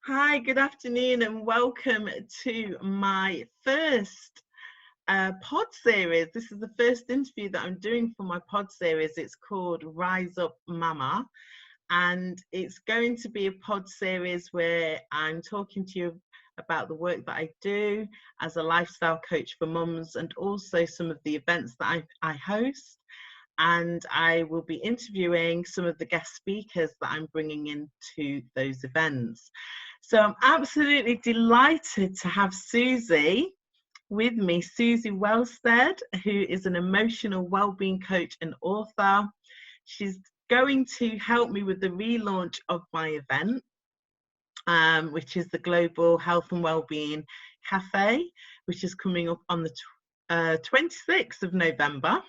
Hi, good afternoon, and welcome to my first pod series. This is the first interview that I'm doing for my pod series. It's called Rise Up Mama, and it's going to be a pod series where I'm talking to you about the work that I do as a lifestyle coach for mums, and also some of the events that I host. And I will be interviewing some of the guest speakers that I'm bringing into those events. So I'm absolutely delighted to have Suzie with me, Suzie Welstead, who is an emotional wellbeing coach and author. She's going to help me with the relaunch of my event, which is the Global Health and Wellbeing Café, which is coming up on the 26th of November.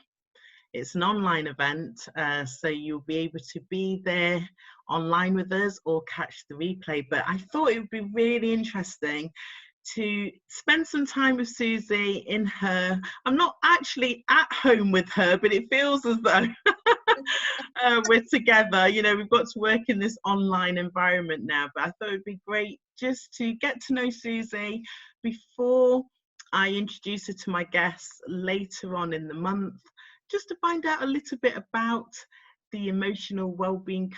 It's an online event, so you'll be able to be there online with us or catch the replay. But I thought it would be really interesting to spend some time with Suzie in her. I'm not actually at home with her, but it feels as though we're together. You know, we've got to work in this online environment now, but I thought it'd be great just to get to know Suzie before I introduce her to my guests later on in the month, just to find out a little bit about the emotional wellbeing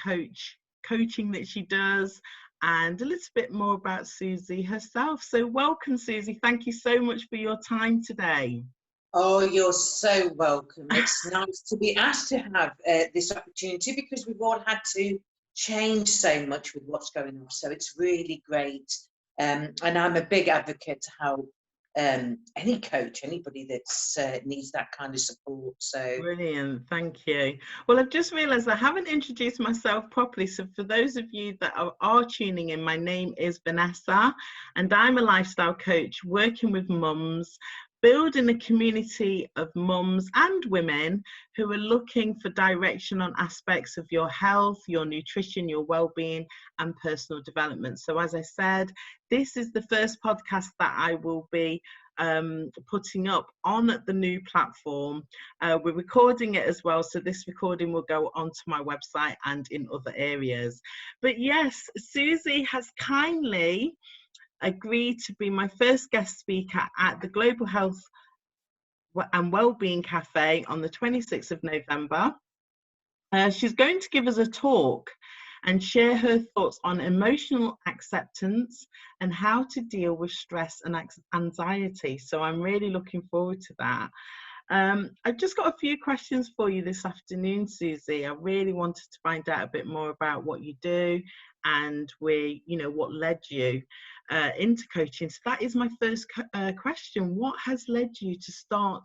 coaching that she does, and a little bit more about Suzie herself. So welcome, Suzie. Thank you so much for your time today. Oh, you're so welcome. It's nice to be asked to have this opportunity, because we've all had to change so much with what's going on. So it's really great. And I'm a big advocate to help any coach, anybody that needs that kind of support. So Brilliant, thank you. Well, I've just realised I haven't introduced myself properly. So for those of you that are tuning in, my name is Vanessa, and I'm a lifestyle coach working with mums, building a community of mums and women who are looking for direction on aspects of your health, your nutrition, your well-being and personal development. So as I said, this is the first podcast that I will be putting up on the new platform. We're recording it as well, so this recording will go onto my website and in other areas. But yes, Suzie has kindly agreed to be my first guest speaker at the Global Health and Wellbeing Café on the 26th of November. She's going to give us a talk and share her thoughts on emotional acceptance and how to deal with stress and anxiety. So I'm really looking forward to that. I've just got a few questions for you this afternoon, Suzie. I really wanted to find out a bit more about what you do and where, you know, what led you into coaching. So that is my first question. What has led you to start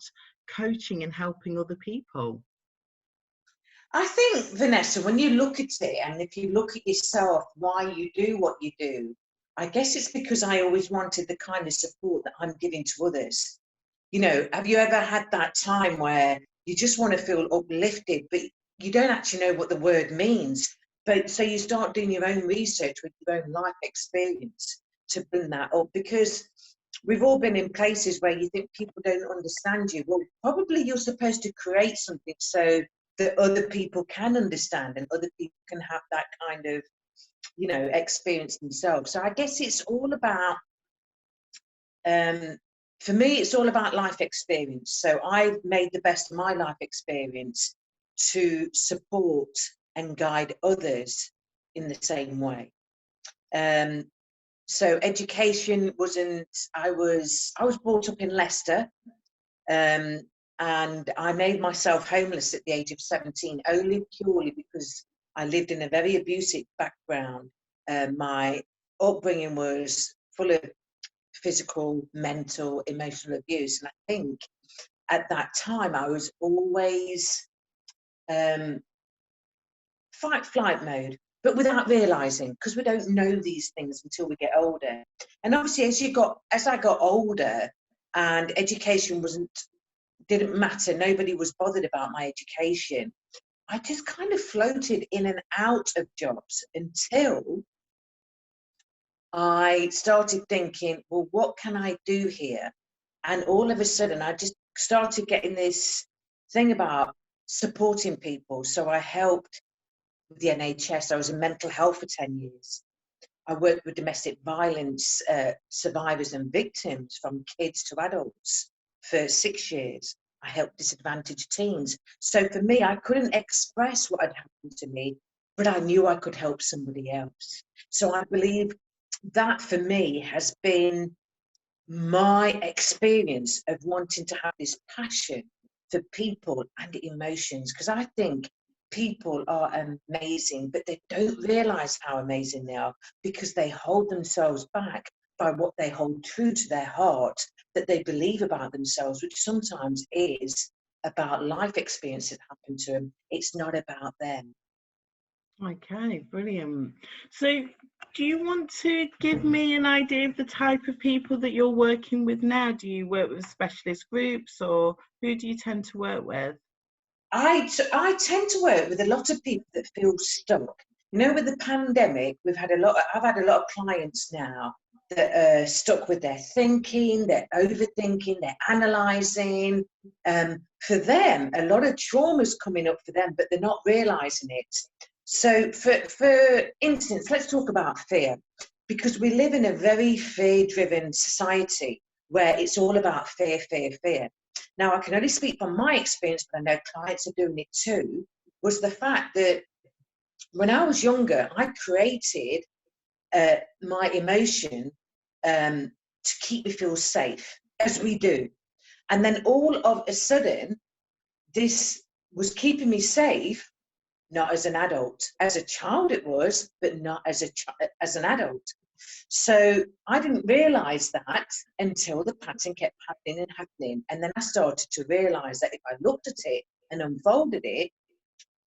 coaching and helping other people? I think, Vanessa, when you look at it, and if you look at yourself, why you do what you do, I guess it's because I always wanted the kind of support that I'm giving to others. You know, have you ever had that time where you just want to feel uplifted, but you don't actually know what the word means? But so you start doing your own research with your own life experience to bring that up, because we've all been in places where you think people don't understand you. Well, probably you're supposed to create something so that other people can understand and other people can have that kind of, you know, experience themselves. So I guess it's all about, for me, it's all about life experience. So I've made the best of my life experience to support and guide others in the same way. So education wasn't, I was brought up in Leicester, and I made myself homeless at the age of 17, only purely because I lived in a very abusive background. My upbringing was full of physical, mental, emotional abuse. And I think at that time I was always fight-flight mode, but without realising, because we don't know these things until we get older. And obviously as I got older and education didn't matter, nobody was bothered about my education, I just kind of floated in and out of jobs until I started thinking, well, what can I do here? And all of a sudden I just started getting this thing about supporting people. So I helped with the NHS. I was in mental health for 10 years. I work with domestic violence survivors and victims, from kids to adults, for 6 years. I help disadvantaged teens. So for me, I couldn't express what had happened to me, but I knew I could help somebody else. So I believe that for me has been my experience of wanting to have this passion for people and emotions, because I think people are amazing, but they don't realize how amazing they are because they hold themselves back by what they hold true to their heart that they believe about themselves, which sometimes is about life experience that happened to them. It's not about them. Okay, brilliant. So do you want to give me an idea of the type of people that you're working with now? Do you work with specialist groups, or who do you tend to work with? I tend to work with a lot of people that feel stuck. You know, with the pandemic, I've had a lot of clients now that are stuck with their thinking, they're overthinking, they're analysing. For them, a lot of trauma's coming up for them, but they're not realising it. So for instance, let's talk about fear, because we live in a very fear-driven society where it's all about fear, fear, fear. Now, I can only speak from my experience, but I know clients are doing it too, was the fact that when I was younger, I created my emotion to keep me feel safe, as we do. And then all of a sudden, this was keeping me safe, not as an adult. As a child it was, but not as an adult. So I didn't realise that until the pattern kept happening and happening. And then I started to realise that if I looked at it and unfolded it,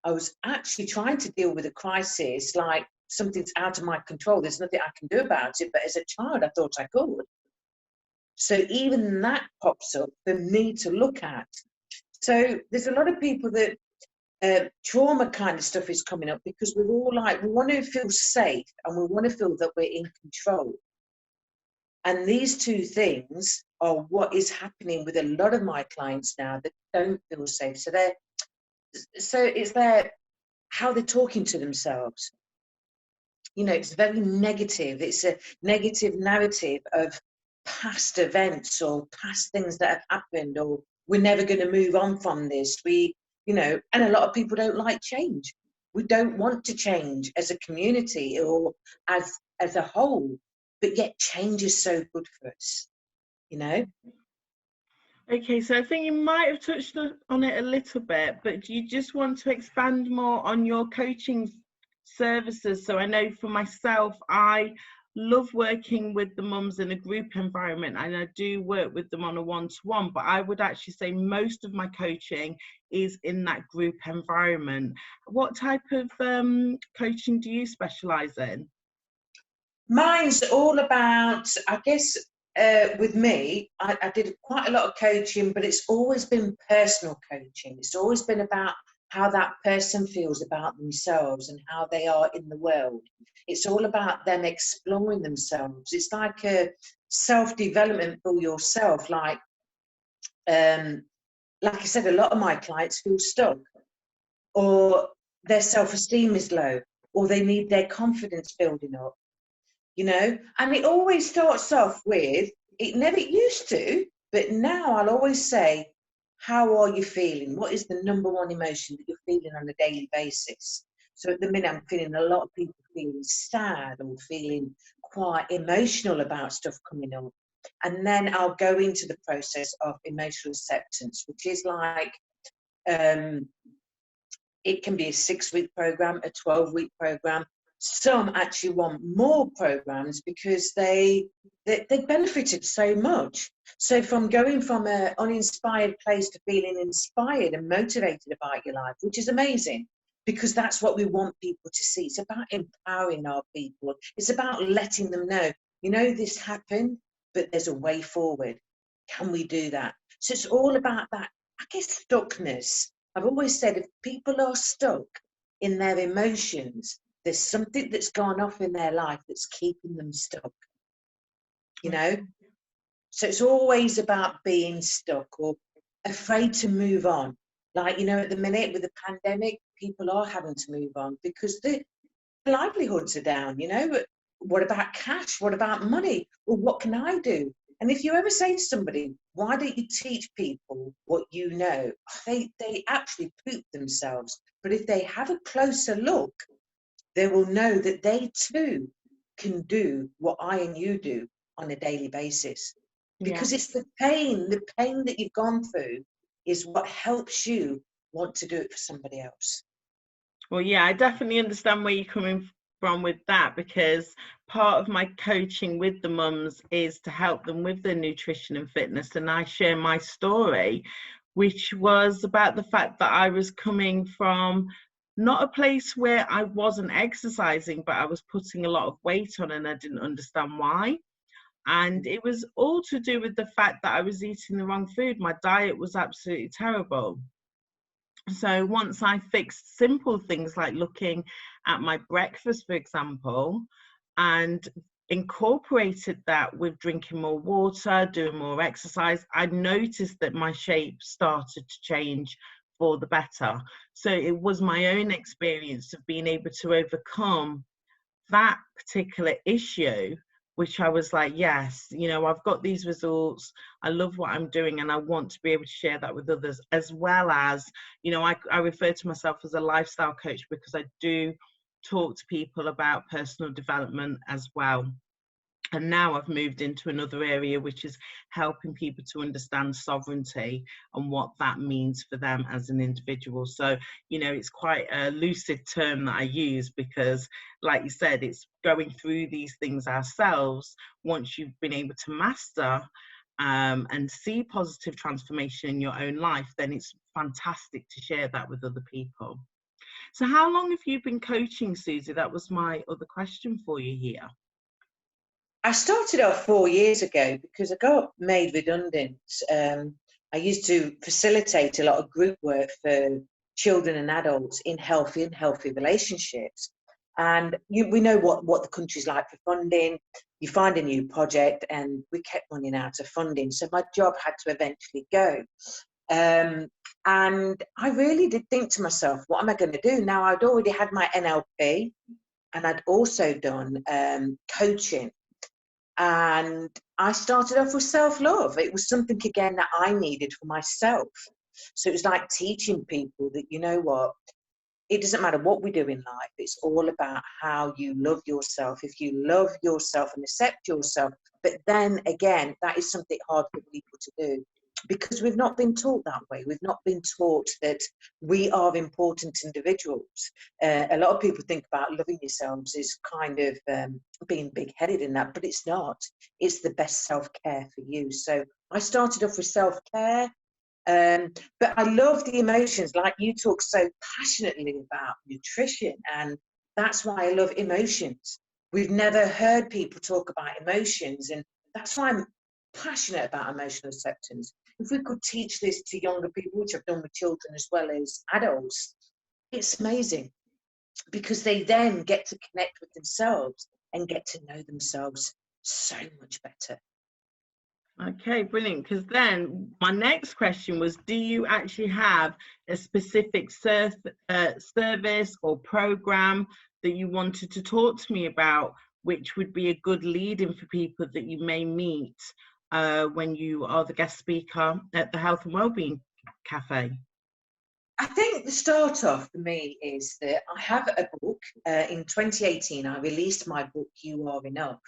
I was actually trying to deal with a crisis like something's out of my control. There's nothing I can do about it. But as a child, I thought I could. So even that pops up for me to look at. So there's a lot of people that trauma kind of stuff is coming up because we're all like, we want to feel safe and we want to feel that we're in control. And these two things are what is happening with a lot of my clients now that don't feel safe. So it's their how they're talking to themselves. You know, it's very negative. It's a negative narrative of past events or past things that have happened, or we're never going to move on from this. And a lot of people don't like change. We don't want to change as a community or as a whole, but yet change is so good for us, you know? Okay, so I think you might have touched on it a little bit, but do you just want to expand more on your coaching services? So I know for myself, I love working with the mums in a group environment, and I do work with them on a one-to-one, but I would actually say most of my coaching is in that group environment. What type of coaching do you specialise in? Mine's all about, I guess, with me, I did quite a lot of coaching, but it's always been personal coaching. It's always been about how that person feels about themselves and how they are in the world. It's all about them exploring themselves. It's like a self-development for yourself. Like I said, a lot of my clients feel stuck, or their self-esteem is low, or they need their confidence building up. And it always starts off with, it never used to, but now I'll always say, how are you feeling? What is the number one emotion that you're feeling on a daily basis? So at the minute, I'm feeling a lot of people feeling sad or feeling quite emotional about stuff coming up. And then I'll go into the process of emotional acceptance, which is like, it can be a 6-week program, a 12-week program. Some actually want more programs because they benefited so much. So from going from an uninspired place to feeling inspired and motivated about your life, which is amazing, because that's what we want people to see. It's about empowering our people. It's about letting them know, this happened, but there's a way forward. Can we do that? So it's all about that, I guess, stuckness. I've always said if people are stuck in their emotions, there's something that's gone off in their life that's keeping them stuck, So it's always about being stuck or afraid to move on. Like, at the minute with the pandemic, people are having to move on because the livelihoods are down, but what about cash? What about money? Well, what can I do? And if you ever say to somebody, why don't you teach people what you know? They actually poop themselves. But if they have a closer look, they will know that they too can do what I and you do on a daily basis. Yeah. Because it's the pain that you've gone through is what helps you want to do it for somebody else. Well, yeah, I definitely understand where you're coming from with that, because part of my coaching with the mums is to help them with their nutrition and fitness. And I share my story, which was about the fact that I was coming from not a place where I wasn't exercising, but I was putting a lot of weight on and I didn't understand why. And it was all to do with the fact that I was eating the wrong food. My diet was absolutely terrible. So once I fixed simple things like looking at my breakfast, for example, and incorporated that with drinking more water, doing more exercise, I noticed that my shape started to change for the better. So it was my own experience of being able to overcome that particular issue, which I was like, yes, you know, I've got these results, I love what I'm doing, and I want to be able to share that with others, as well as, you know, I refer to myself as a lifestyle coach because I do talk to people about personal development as well. And now I've moved into another area, which is helping people to understand sovereignty and what that means for them as an individual. So, you know, it's quite a lucid term that I use because, like you said, it's going through these things ourselves. Once you've been able to master and see positive transformation in your own life, then it's fantastic to share that with other people. So how long have you been coaching, Suzie? That was my other question for you here. I started off 4 years ago because I got made redundant. I used to facilitate a lot of group work for children and adults in healthy relationships. And we know what the country's like for funding. You find a new project, and we kept running out of funding. So my job had to eventually go. And I really did think to myself, what am I going to do? Now, I'd already had my NLP, and I'd also done coaching. And I started off with self-love. It was something, again, that I needed for myself. So it was like teaching people that, you know what, it doesn't matter what we do in life. It's all about how you love yourself. If you love yourself and accept yourself, but then again, that is something hard for people to do because we've not been taught that way. We've not been taught that we are important individuals. A lot of people think about loving yourselves as kind of being big-headed in that, but it's not. It's the best self-care for you. So I started off with self-care. But I love the emotions, like you talk so passionately about nutrition, and that's why I love emotions. We've never heard people talk about emotions, and that's why I'm passionate about emotional acceptance. If we could teach this to younger people, which I've done with children as well as adults, it's amazing because they then get to connect with themselves and get to know themselves so much better. Okay, brilliant. Because then my next question was, do you actually have a specific service or program that you wanted to talk to me about, which would be a good lead-in for people that you may meet when you are the guest speaker at the Health and Wellbeing Café? I think the start off for me is that I have a book. In 2018, I released my book, You Are Enough.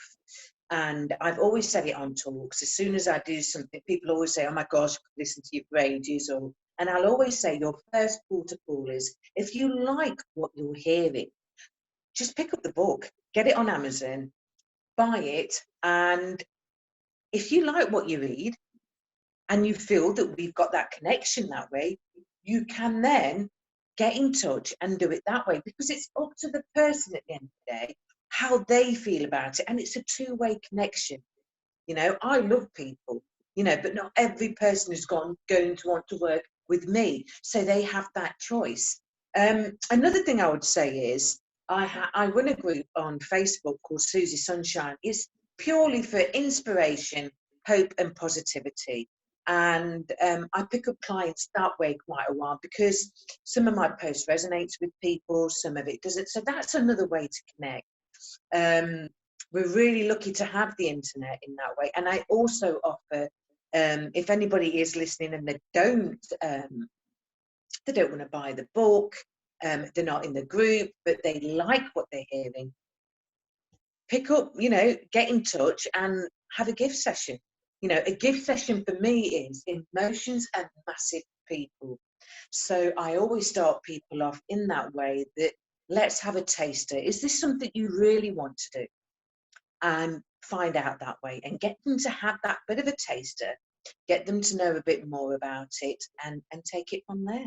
And I've always said it on talks. As soon as I do something, people always say, oh my gosh, I could listen to you for ages. And I'll always say, your first port of call is, if you like what you're hearing, just pick up the book, get it on Amazon, buy it. And if you like what you read and you feel that we've got that connection that way, you can then get in touch and do it that way, because it's up to the person at the end of the day how they feel about it, and it's a two-way connection. You know, I love people, you know, but not every person is going to want to work with me, so they have that choice. Another thing I would say is I run a group on Facebook called Suzie Sunshine. It's purely for inspiration, hope and positivity. And I pick up clients that way quite a while because some of my posts resonates with people, some of it doesn't. So that's another way to connect. We're really lucky to have the internet in that way. And I also offer, if anybody is listening and they don't want to buy the book, they're not in the group, but they like what they're hearing, pick up, get in touch and have a gift session. A gift session for me is emotions and massive people. So I always start people off in that way, that let's have a taster. Is this something you really want to do? And find out that way and get them to have that bit of a taster, get them to know a bit more about it, and take it from there.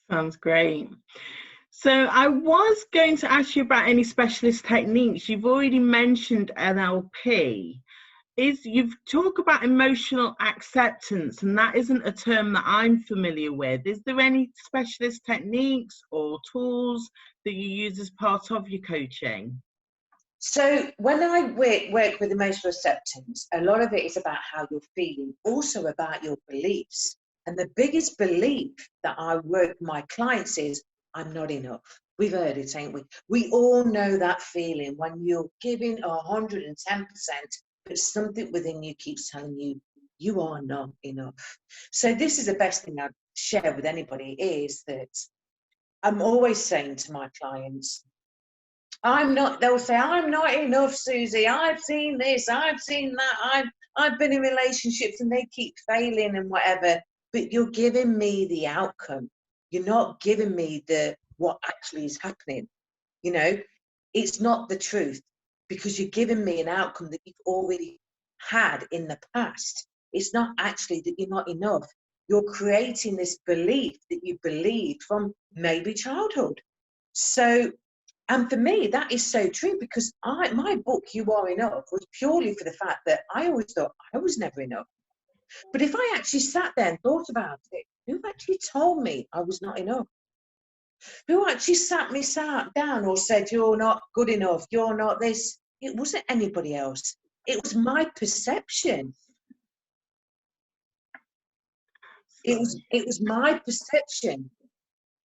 Sounds great. So I was going to ask you about any specialist techniques. You've already mentioned NLP. You've talked about emotional acceptance, and that isn't a term that I'm familiar with. Is there any specialist techniques or tools that you use as part of your coaching? So when I work with emotional acceptance, a lot of it is about how you're feeling, also about your beliefs. And the biggest belief that I work with my clients is, I'm not enough. We've heard it, ain't we? We all know that feeling when you're giving 110%, but something within you keeps telling you, you are not enough. So this is the best thing I'd share with anybody, is that I'm always saying to my clients, they'll say, I'm not enough, Suzie. I've seen this, I've seen that. I've been in relationships and they keep failing and whatever, but you're giving me the outcome. You're not giving me what actually is happening. It's not the truth, because you're giving me an outcome that you've already had in the past. It's not actually that you're not enough. You're creating this belief that you believed from maybe childhood. So, and for me, that is so true, because my book, You Are Enough, was purely for the fact that I always thought I was never enough. But if I actually sat there and thought about it, who actually told me I was not enough? Who actually sat me down or said, you're not good enough, you're not this? It wasn't anybody else. It was my perception. It was my perception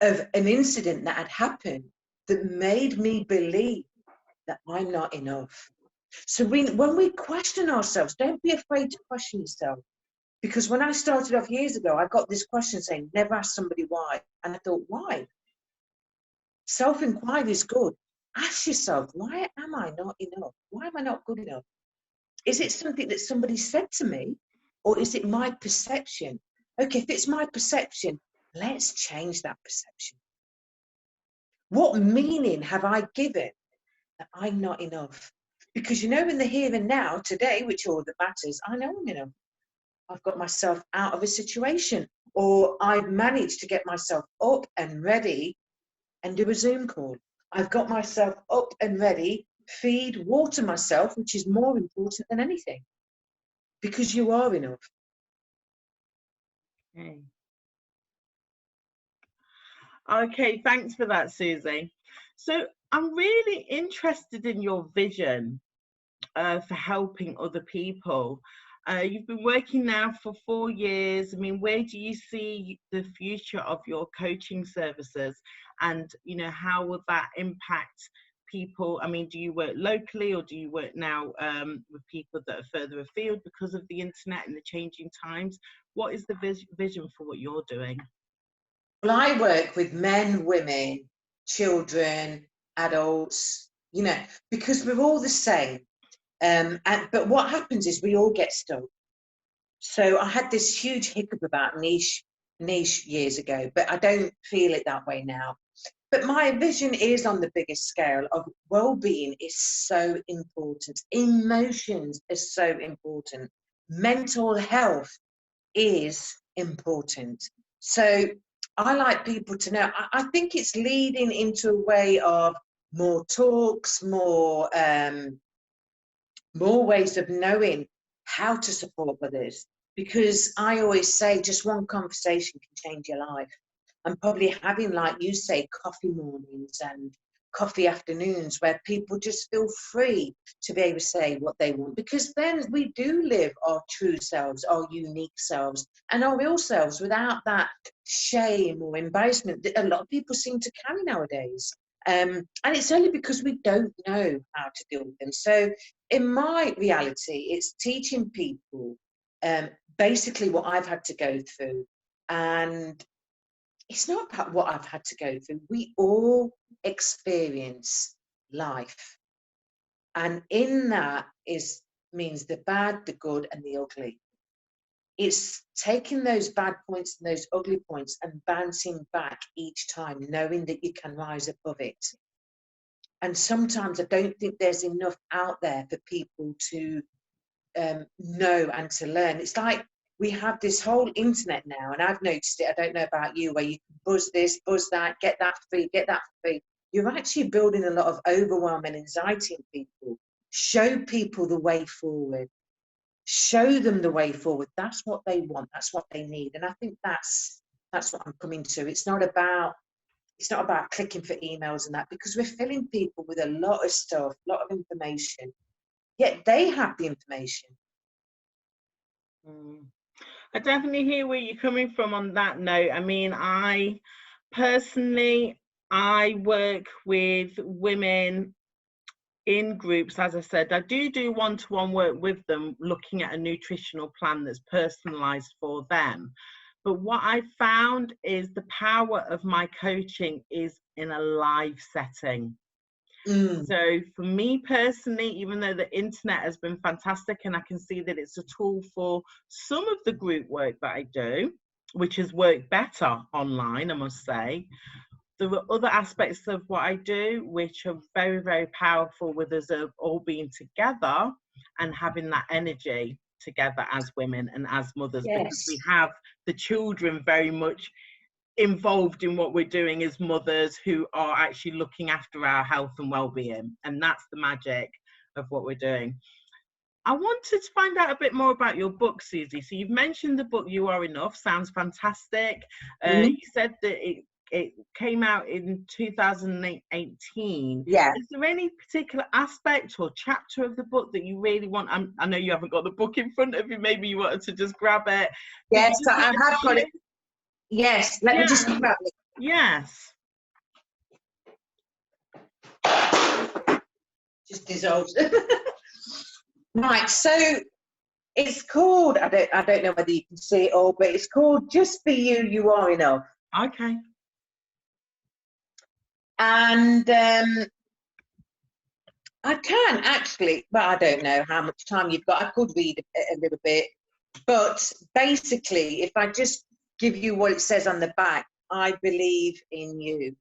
of an incident that had happened that made me believe that I'm not enough. So when we question ourselves, don't be afraid to question yourself. Because when I started off years ago, I got this question saying, never ask somebody why. And I thought, why? Self-inquiry is good. Ask yourself, why am I not enough? Why am I not good enough? Is it something that somebody said to me, or is it my perception? Okay, if it's my perception, let's change that perception. What meaning have I given that I'm not enough? Because in the here and now, today, which all that matters, I know I'm enough. I've got myself out of a situation, or I've managed to get myself up and ready and do a Zoom call. I've got myself up and ready, feed, water myself, which is more important than anything, because you are enough. Okay, thanks for that, Suzie. So I'm really interested in your vision for helping other people. You've been working now for 4 years. I mean, where do you see the future of your coaching services? And, how will that impact people? I mean, do you work locally, or do you work now with people that are further afield because of the internet and the changing times? What is the vision for what you're doing? Well, I work with men, women, children, adults, because we're all the same. But what happens is we all get stuck. So I had this huge hiccup about niche years ago, but I don't feel it that way now. But my vision is on the biggest scale of well-being is so important. Emotions are so important. Mental health is important. So I like people to know. I think it's leading into a way of more talks, more ways of knowing how to support others. Because I always say just one conversation can change your life. And probably having, like you say, coffee mornings and coffee afternoons where people just feel free to be able to say what they want, because then we do live our true selves, our unique selves, and our real selves without that shame or embarrassment that a lot of people seem to carry nowadays. And it's only because we don't know how to deal with them. So in my reality, it's teaching people basically what I've had to go through. And it's not about what I've had to go through. We all experience life. And in that means the bad, the good, and the ugly. It's taking those bad points and those ugly points and bouncing back each time, knowing that you can rise above it. And sometimes I don't think there's enough out there for people to know and to learn. It's like we have this whole internet now, and I've noticed it, I don't know about you, where you can buzz this, buzz that, get that free, get that free. You're actually building a lot of overwhelm and anxiety in people. Show people the way forward. Show them the way forward. That's what they want. That's what they need. And I think that's what I'm coming to. It's not about clicking for emails and that, because we're filling people with a lot of stuff, a lot of information. Yet they have the information. I definitely hear where you're coming from on that note. I mean, I personally, I work with women in groups. As I said, I do one-to-one work with them, looking at a nutritional plan that's personalized for them. But what I found is the power of my coaching is in a live setting. So for me personally, even though the internet has been fantastic, and I can see that it's a tool for some of the group work that I do, which has worked better online, I must say, there are other aspects of what I do which are very, very powerful, with us all being together and having that energy together as women and as mothers. Yes. Because we have the children very much involved in what we're doing as mothers, who are actually looking after our health and well-being, and that's the magic of what we're doing. I wanted to find out a bit more about your book, Suzie. So you've mentioned the book You Are Enough. Sounds fantastic. You said that it came out in 2018. Yeah. Is there any particular aspect or chapter of the book that you really want? I know you haven't got the book in front of you. Maybe you wanted to just grab it. Yes, I have got it. Yes, let me just grab it. Yes. Just dissolves. Right, so it's called, I don't know whether you can see it all, but it's called Just For You, You Are Enough. Okay. And I can actually, but I don't know how much time you've got. I could read a little bit, but basically, if I just give you what it says on the back, I believe in you.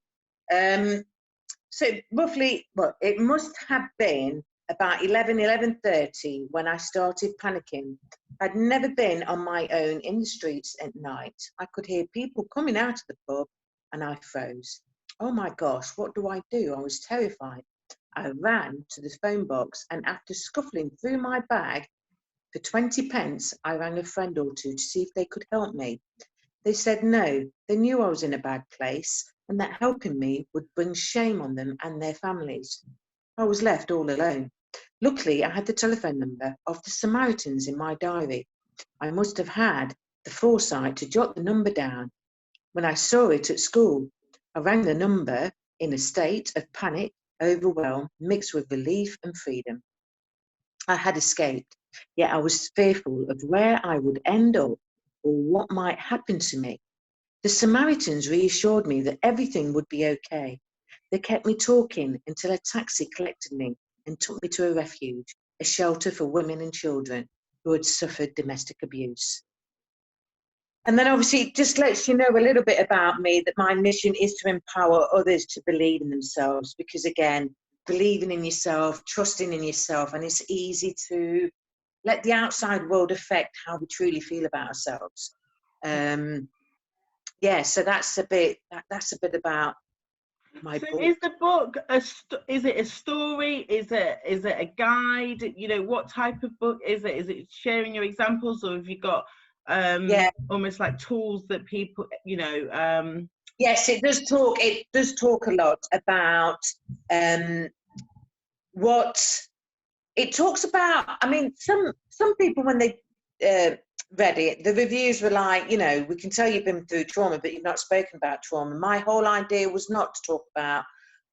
So roughly, well, it must have been about 11:30 when I started panicking. I'd never been on my own in the streets at night. I could hear people coming out of the pub, and I froze. Oh my gosh, what do? I was terrified. I ran to the phone box, and after scuffling through my bag for 20 pence, I rang a friend or two to see if they could help me. They said no, they knew I was in a bad place, and that helping me would bring shame on them and their families. I was left all alone. Luckily, I had the telephone number of the Samaritans in my diary. I must have had the foresight to jot the number down. When I saw it at school, I rang the number in a state of panic, overwhelm, mixed with relief and freedom. I had escaped, yet I was fearful of where I would end up or what might happen to me. The Samaritans reassured me that everything would be okay. They kept me talking until a taxi collected me and took me to a refuge, a shelter for women and children who had suffered domestic abuse. And then obviously it just lets you know a little bit about me, that my mission is to empower others to believe in themselves, because again, believing in yourself, trusting in yourself, and it's easy to let the outside world affect how we truly feel about ourselves. Yeah, so that's a bit about my book. Is the book is it a story? Is it a guide? You know, what type of book is it? Is it sharing your examples, or have you got almost like tools that people, you know? Yes, it does talk a lot about what it talks about. I mean, some people, when they read it, the reviews were like, you know, we can tell you've been through trauma, but you've not spoken about trauma. My whole idea was not to talk about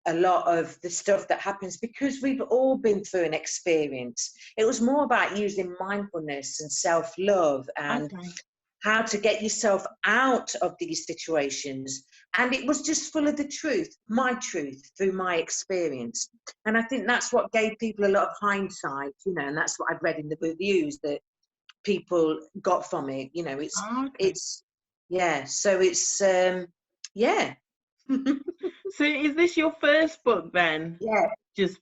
a lot of the stuff that happens because we've all been through an experience. It was more about using mindfulness and self-love and Okay. how to get yourself out of these situations. And it was just full of the truth, my truth, through my experience. And I think that's what gave people a lot of hindsight, you know, and that's what I've read in the reviews that people got from it. You know, Okay. yeah, so it's, yeah. So is this your first book then? Yeah. Just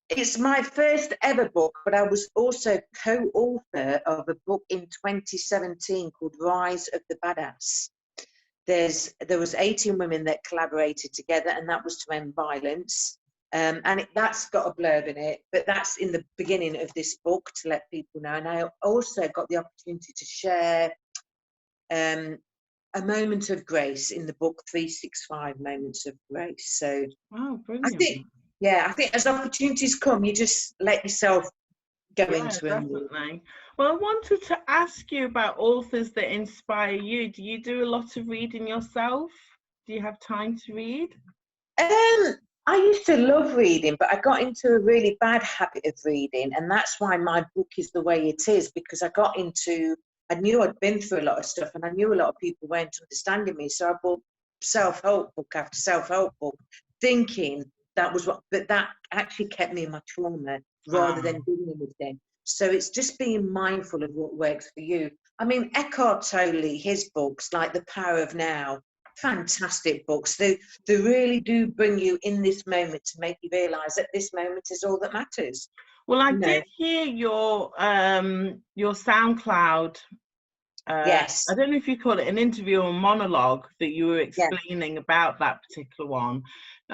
It's my first ever book, but I was also co-author of a book in 2017 called Rise of the Badass. There was 18 women that collaborated together, and that was to end violence. And that's got a blurb in it, but that's in the beginning of this book to let people know. And I also got the opportunity to share a moment of grace in the book 365 Moments of Grace. So wow, I brilliant. think, yeah, I think as opportunities come, you just let yourself go Yeah, into them. definitely. Well, I wanted to ask you about authors that inspire you. Do you do a lot of reading yourself? Do you have time to read? I used to love reading, but I got into a really bad habit of reading, and that's why my book is the way it is, because I knew I'd been through a lot of stuff, and I knew a lot of people weren't understanding me, so I bought self-help book after self-help book, thinking that was what, but that actually kept me in my trauma rather than doing anything. So it's just being mindful of what works for you. I mean, Eckhart Tolle, his books, like The Power of Now, fantastic books. They really do bring you in this moment to make you realise that this moment is all that matters. Well, I You know? did hear your SoundCloud. Yes. I don't know if you call it an interview or monologue that you were Yeah. explaining about that particular one,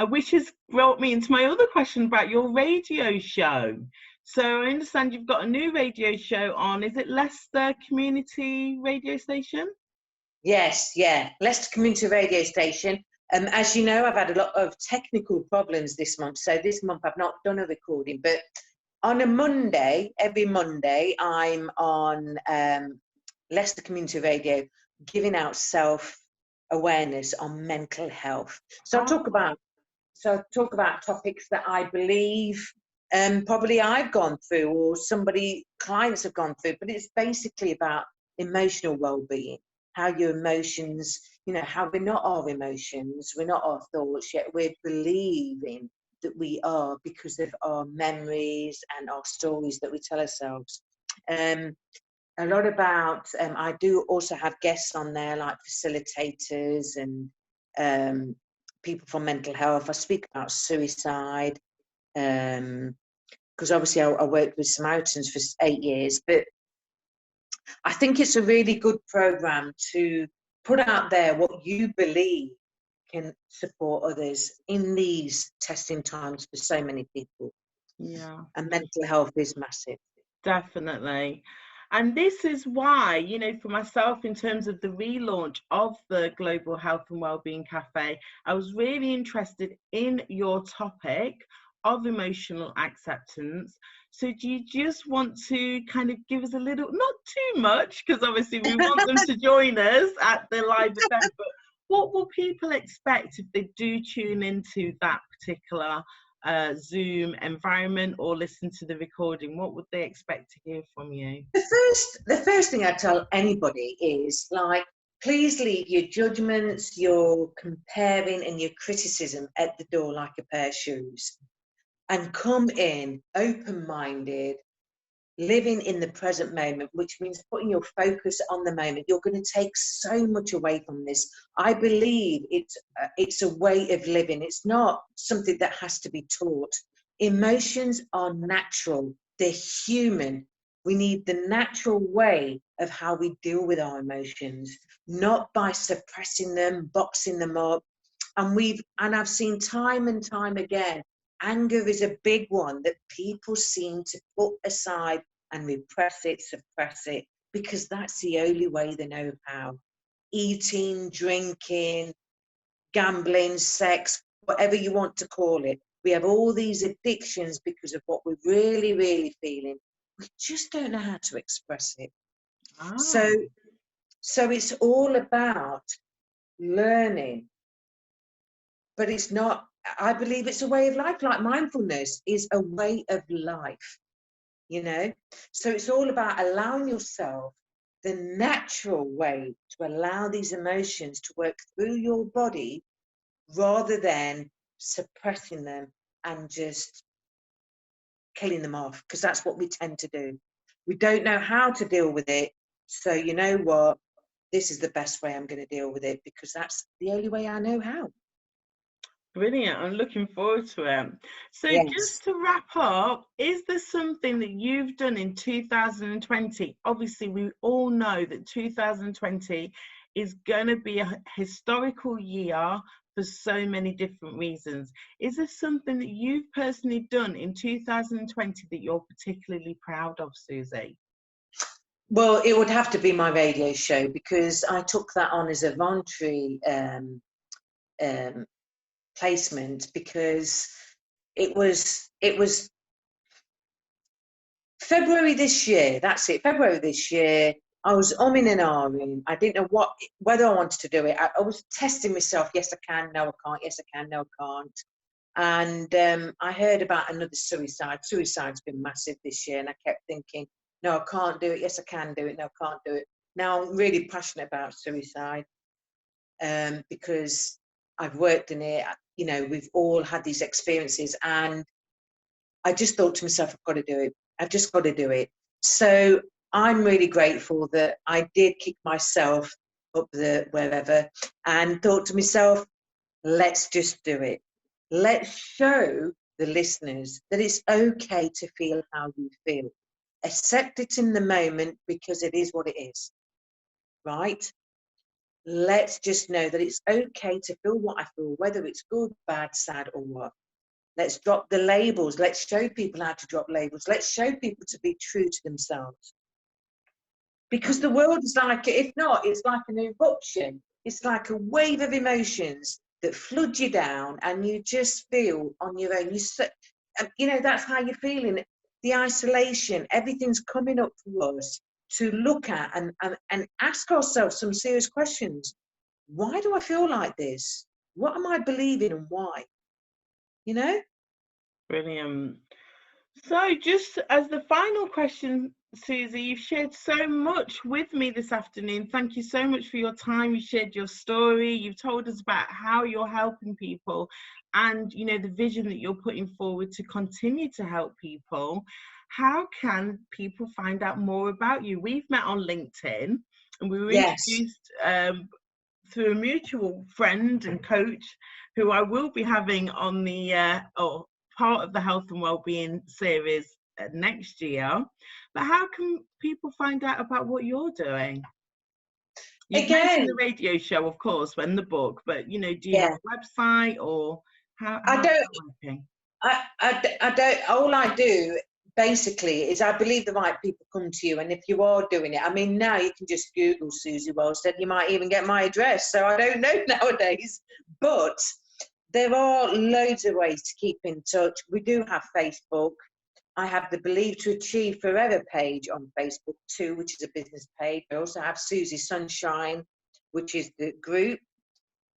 which has brought me into my other question about your radio show. So I understand you've got a new radio show on, is it Leicester Community Radio Station? Yes, yeah. Leicester Community Radio Station. As you know, I've had a lot of technical problems this month. So this month I've not done a recording, but on a Monday, every Monday, I'm on Leicester Community Radio giving out self-awareness on mental health. So I talk about topics that I believe probably I've gone through or clients have gone through, but it's basically about emotional well-being, how your emotions, you know, how we're not our emotions, we're not our thoughts, yet we're believing that we are because of our memories and our stories that we tell ourselves. A lot about, I do also have guests on there like facilitators and people from mental health. I speak about suicide, because obviously I worked with Samaritans for 8 years, but I think it's a really good program to put out there what you believe can support others in these testing times for so many people. Yeah. And mental health is massive. Definitely. And this is why, you know, for myself, in terms of the relaunch of the Global Health and Wellbeing Cafe, I was really interested in your topic of emotional acceptance. So do you just want to kind of give us a little, not too much, because obviously we want them to join us at the live event, but what will people expect if they do tune into that particular Zoom environment or listen to the recording? What would they expect to hear from you? The first thing I tell anybody is, like, please leave your judgments, your comparing and your criticism at the door like a pair of shoes, and come in open-minded, living in the present moment, which means putting your focus on the moment. You're going to take so much away from this. I believe it's a way of living. It's not something that has to be taught. Emotions are natural. They're human. We need the natural way of how we deal with our emotions, not by suppressing them, boxing them up. And I've seen time and time again, anger is a big one that people seem to put aside and repress it, suppress it, because that's the only way they know how. Eating, drinking, gambling, sex, whatever you want to call it. We have all these addictions because of what we're really, really feeling. We just don't know how to express it. So it's all about learning, but it's not I believe it's a way of life. Like mindfulness is a way of life, you know. So it's all about allowing yourself the natural way to allow these emotions to work through your body rather than suppressing them and just killing them off, because that's what we tend to do. We don't know how to deal with it. So you know what? This is the best way I'm going to deal with it, because that's the only way I know how. Brilliant. I'm looking forward to it. So Yes. just to wrap up, is there something that you've done in 2020? Obviously, we all know that 2020 is going to be a historical year for so many different reasons. Is there something that you've personally done in 2020 that you're particularly proud of, Suzie? Well, it would have to be my radio show, because I took that on as a voluntary placement, because it was February this year. That's it. February this year. I was umming and ahhing. I didn't know whether I wanted to do it. I was testing myself. Yes, I can. No, I can't. Yes, I can. No, I can't. And I heard about another suicide. Suicide's been massive this year, and I kept thinking, no, I can't do it. Yes, I can do it. No, I can't do it. Now I'm really passionate about suicide, because I've worked in it. You know, we've all had these experiences, and I just thought to myself, I've got to do it. I've just got to do it. So I'm really grateful that I did kick myself up the wherever and thought to myself, let's just do it. Let's show the listeners that it's okay to feel how you feel. Accept it in the moment, because it is what it is, right? Let's just know that it's okay to feel what I feel, whether it's good, bad, sad, or what. Let's drop the labels. Let's show people how to drop labels. Let's show people to be true to themselves. Because the world is like, if not, it's like an eruption. It's like a wave of emotions that flood you down, and you just feel on your own. You know, that's how you're feeling. The isolation, everything's coming up for us to look at and ask ourselves some serious questions. Why do I feel like this? What am I believing, and why? You know? Brilliant. So just as the final question, Suzie, you've shared so much with me this afternoon. Thank you so much for your time. You shared your story. You've told us about how you're helping people, and you know, the vision that you're putting forward to continue to help people. How can people find out more about you? We've met on LinkedIn, and we were Yes. introduced through a mutual friend and coach who I will be having on the part of the health and wellbeing series next year. But how can people find out about what you're doing? You've mentioned the Again, radio show, of course, and the book, but you know, do you have yeah. a website, or I how's don't, that working? I don't, all I do basically is I believe the right people come to you. And if you are doing it, I mean, now you can just Google Suzie Welstead, you might even get my address. So I don't know nowadays, but there are loads of ways to keep in touch. We do have Facebook. I have the Believe to Achieve Forever page on Facebook too, which is a business page. I also have Suzie Sunshine, which is the group.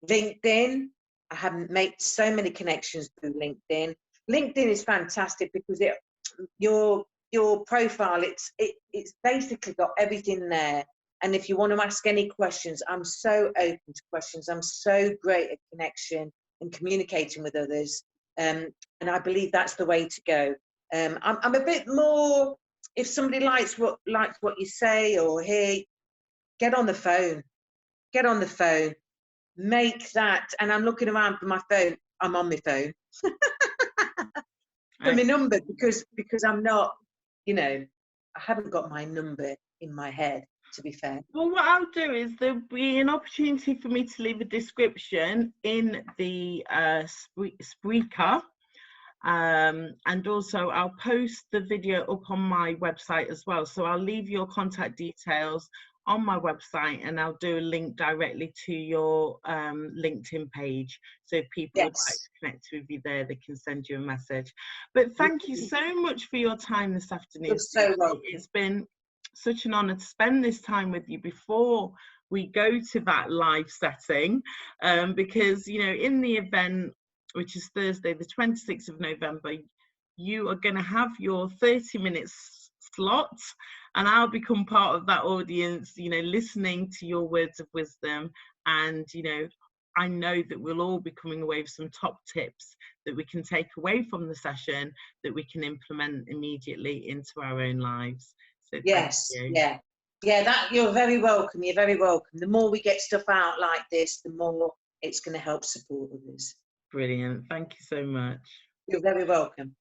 LinkedIn, I have made so many connections through LinkedIn. LinkedIn is fantastic because your profile, it's basically got everything there. And if you want to ask any questions, I'm so open to questions. I'm so great at connection and communicating with others. And I believe that's the way to go. I'm a bit more, if somebody likes what you say or hear, get on the phone. Get on the phone. Make that, and I'm looking around for my phone. I'm on my phone for my number, because I'm not, you know, I haven't got my number in my head, to be fair. Well, what I'll do is there'll be an opportunity for me to leave a description in the Spreaker. And also I'll post the video up on my website as well. So I'll leave your contact details on my website, and I'll do a link directly to your LinkedIn page. So if people would like Yes. to connect with you there, they can send you a message. But thank you so much for your time this afternoon. You're so welcome. It's been such an honor to spend this time with you before we go to that live setting, because you know, in the event, which is Thursday, the 26th of November, you are going to have your 30 minutes slot, and I'll become part of that audience, you know, listening to your words of wisdom. And, you know, I know that we'll all be coming away with some top tips that we can take away from the session that we can implement immediately into our own lives. So yes, thank you. yeah, that you're very welcome. You're very welcome. The more we get stuff out like this, the more it's going to help support others. Brilliant. Thank you so much. You're very welcome.